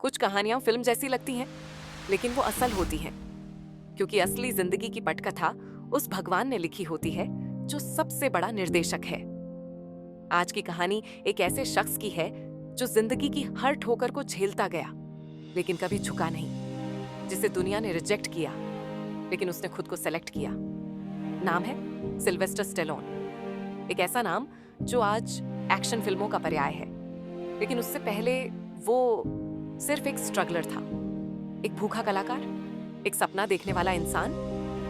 कुछ कहानियां फिल्म जैसी लगती हैं, लेकिन वो असल होती हैं, क्योंकि असली जिंदगी की पटकथा उस भगवान ने लिखी होती है जो सबसे बड़ा निर्देशक है। आज की कहानी एक ऐसे शख्स की है जो जिंदगी की हर ठोकर को झेलता गया, लेकिन कभी झुका नहीं, जिसे दुनिया ने रिजेक्ट किया, लेकिन उसने खुद को सेलेक्ट किया। नाम है सिल्वेस्टर स्टेलोन। एक ऐसा नाम जो आज एक्शन फिल्मों का पर्याय है, लेकिन उससे पहले वो सिर्फ एक स्ट्रगलर था, एक भूखा कलाकार, एक सपना देखने वाला इंसान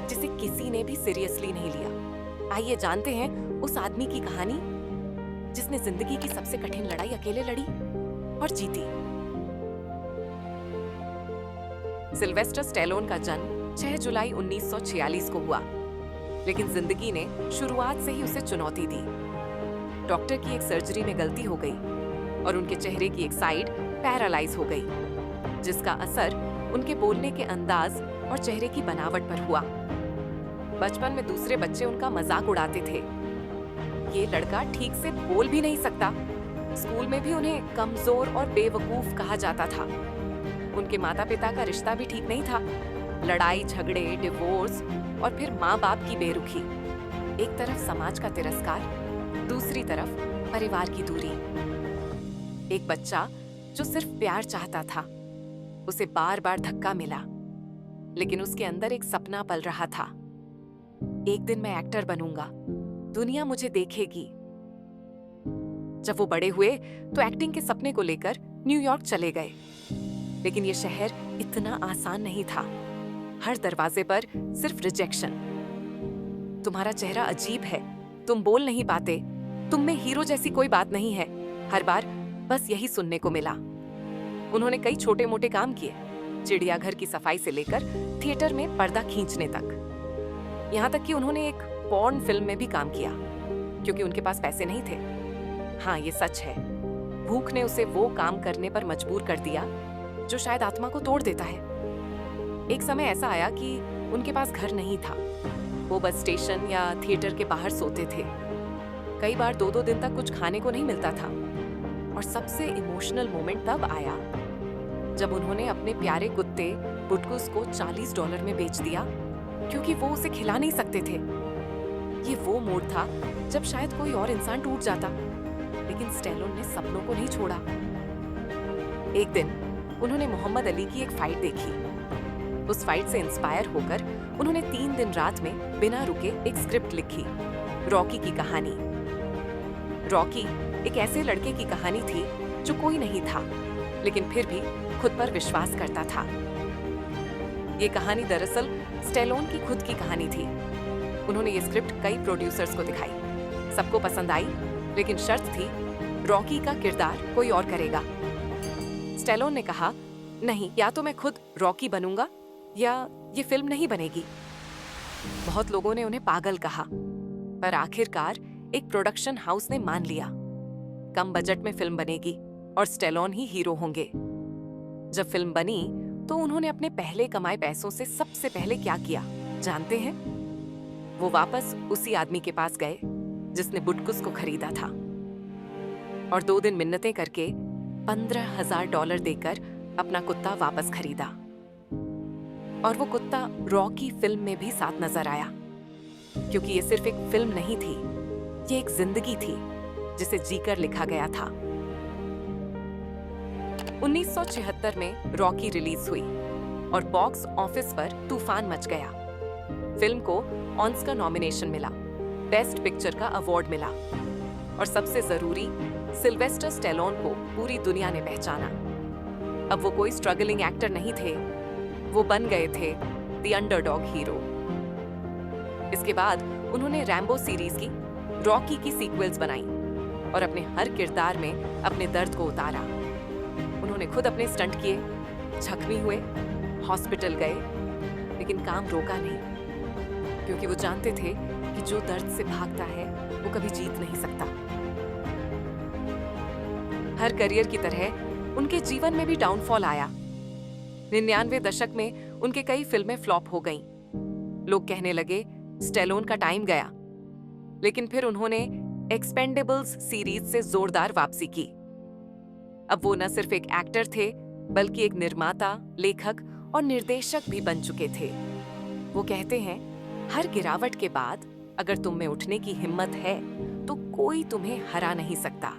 जिसे किसी ने भी सीरियसली नहीं लिया। आइए जानते हैं उस आदमी की कहानी जिसने जिंदगी की सबसे कठिन लड़ाई अकेले लड़ी और जीती। सिल्वेस्टर स्टेलोन का जन्म 6 जुलाई 1946 को हुआ, लेकिन जिंदगी ने शुरुआत से ही उसे चुनौती दी। डॉक्टर की एक सर्जरी में गलती हो गई और उनके चेहरे की एक साइड पैरालाइज हो गई, जिसका असर उनके बोलने के अंदाज और चेहरे की बनावट पर हुआ। बचपन में दूसरे बच्चे उनका मजाक उड़ाते थे, ये लड़का ठीक से बोल भी नहीं सकता। स्कूल में भी उन्हें कमजोर और बेवकूफ कहा जाता था। उनके माता पिता का रिश्ता भी ठीक नहीं था, लड़ाई झगड़े, डिवोर्स और फिर माँ बाप की बेरुखी। एक तरफ समाज का तिरस्कार, दूसरी तरफ परिवार की दूरी। एक बच्चा जो सिर्फ प्यार चाहता था, उसे बार बार धक्का मिला, लेकिन उसके अंदर एक सपना पल रहा था। एक दिन मैं एक्टर बनूंगा, दुनिया मुझे देखेगी। जब वो बड़े हुए तो एक्टिंग के सपने को लेकर न्यूयॉर्क चले गए, लेकिन ये शहर इतना आसान नहीं था। हर दरवाजे पर सिर्फ रिजेक्शन। तुम्हारा चेहरा अजीब है, तुम बोल नहीं पाते, तुम में हीरो जैसी कोई बात नहीं है। हर बार बस यही सुनने को मिला। उन्होंने कई छोटे मोटे काम किए, चिड़ियाघर की सफाई से लेकर थिएटर में पर्दा खींचने तक। यहाँ तक कि उन्होंने एक पॉर्न फिल्म में भी काम किया, क्योंकि उनके पास पैसे नहीं थे। हाँ, ये सच है, भूख ने उसे वो काम करने पर मजबूर कर दिया जो शायद आत्मा को तोड़ देता है। एक समय ऐसा आया कि उनके पास घर नहीं था। वो बस स्टेशन या थिएटर के बाहर सोते थे। कई बार 2-2 दिन तक कुछ खाने को नहीं मिलता था। और सबसे इमोशनल मोमेंट तब आया जब उन्होंने अपने प्यारे कुत्ते बुटकुस को $40 में बेच दिया, क्योंकि वो उसे खिला नहीं सकते थे। ये वो मोड़ था जब शायद कोई और इंसान टूट जाता, लेकिन स्टेलोन ने सपनों को नहीं छोड़ा। एक दिन उन्होंने मोहम्मद अली की एक फाइट देखी। उस फाइट से इंस्पायर होकर उन्होंने 3 दिन रात में बिना रुके एक स्क्रिप्ट लिखी, रॉकी की कहानी। रॉकी एक ऐसे लड़के की कहानी थी जो कोई नहीं था, लेकिन फिर भी खुद पर विश्वास करता था। ये कहानी दरअसल स्टेलोन की खुद की कहानी थी। उन्होंने ये स्क्रिप्ट कई प्रोड्यूसर्स को दिखाई, सबको पसंद आई, लेकिन शर्त थी रॉकी का किरदार कोई और करेगा। स्टेलोन ने कहा, नहीं, या तो मैं खुद रॉकी बनूंगा या ये फिल्म नहीं बनेगी। बहुत लोगों ने उन्हें पागल कहा, पर आखिरकार एक प्रोडक्शन हाउस ने मान लिया। कम बजट में फिल्म बनेगी और स्टेलोन ही हीरो होंगे। जब फिल्म बनी तो उन्होंने अपने पहले कमाए पैसों से सबसे पहले क्या किया जानते हैं? वो वापस उसी आदमी के पास गए जिसने बुटकुस को खरीदा था, और 2 दिन मिन्नतें करके $15,000 देकर अपना कुत्ता वापस खरीदा। और वो कुत्ता रॉकी फिल्म में भी साथ नजर आया, क्योंकि ये सिर्फ एक फिल्म नहीं थी, ये एक जिंदगी थी जिसे जीकर लिखा गया था। 1976 में रॉकी रिलीज हुई और बॉक्स ऑफिस पर तूफान मच गया। फिल्म को ऑस्कर नॉमिनेशन मिला, बेस्ट पिक्चर का अवार्ड मिला, और सबसे जरूरी, सिल्वेस्टर स्टेलोन को पूरी दुनिया ने पहचाना। अब वो कोई स्ट्रगलिंग एक्टर नहीं थे, वो बन गए थे द अंडरडॉग हीरो। इसके बाद उन्होंने रैम्बो सीरीज की रॉकी की सीक्वल्स बनाई और अपने हर किरदार में अपने दर्द को उतारा। उन्होंने खुद अपने स्टंट किए, जख्मी हुए, हॉस्पिटल गए, लेकिन काम रोका नहीं, क्योंकि वो जानते थे कि जो दर्द से भागता है वो कभी जीत नहीं सकता। हर करियर की तरह उनके जीवन में भी डाउनफॉल आया। 99 दशक में उनके कई फिल्में फ्लॉप हो गईं। लोग कहने लगे स्टेलोन का टाइम गया, लेकिन फिर उन्होंने एक्सपेंडेबल्स सीरीज से जोरदार वापसी की। अब वो न सिर्फ एक एक्टर थे, बल्कि एक निर्माता, लेखक और निर्देशक भी बन चुके थे। वो कहते हैं, हर गिरावट के बाद अगर तुम में उठने की हिम्मत है तो कोई तुम्हें हरा नहीं सकता।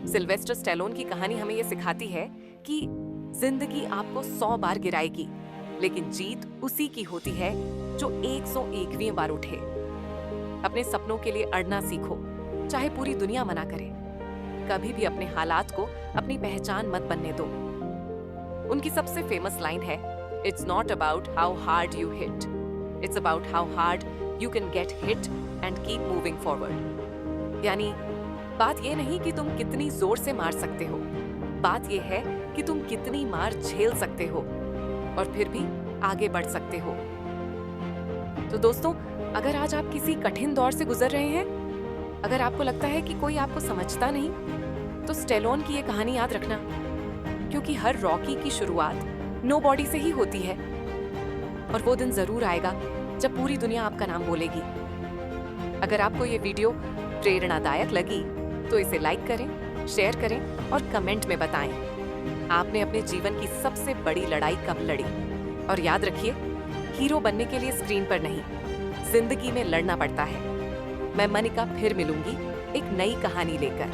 सिल्वेस्टर स्टैलोन की कहानी हमें ये सिखाती है कि जिंदगी आपको 100 बार गिराएगी, लेकिन जीत उसी की होती है जो 101वीं बार उठे। अपने सपनों के लिए अड़ना सीखो, चाहे पूरी दुनिया मना करे। कभी भी अपने हालात को अपनी पहचान मत बनने दो। उनकी सबसे फेमस लाइन है, it's not about how hard you hit, it's about how hard you can get hit and keep moving forward. यानी बात ये नहीं कि तुम कितनी जोर से मार सकते हो, बात ये है कि तुम कितनी मार झेल सकते हो और फिर भी आगे बढ़ सकते हो। तो दोस्तों, अगर आज आप किसी कठिन दौर से गुजर रहे हैं, अगर आपको लगता है कि कोई आपको समझता नहीं, तो स्टैलोन की ये कहानी याद रखना, क्योंकि हर रॉकी की शुरुआत नोबॉडी से ही होती है और वो दिन जरूर आएगा जब पूरी दुनिया आपका नाम बोलेगी। अगर आपको ये वीडियो प्रेरणादायक लगी तो इसे लाइक करें, शेयर करें और कमेंट में बताएं आपने अपने जीवन की सबसे बड़ी लड़ाई कब लड़ी। और याद रखिए, हीरो बनने के लिए स्क्रीन पर नहीं, जिंदगी में लड़ना पड़ता है। मैं मनिका फिर मिलूंगी एक नई कहानी लेकर।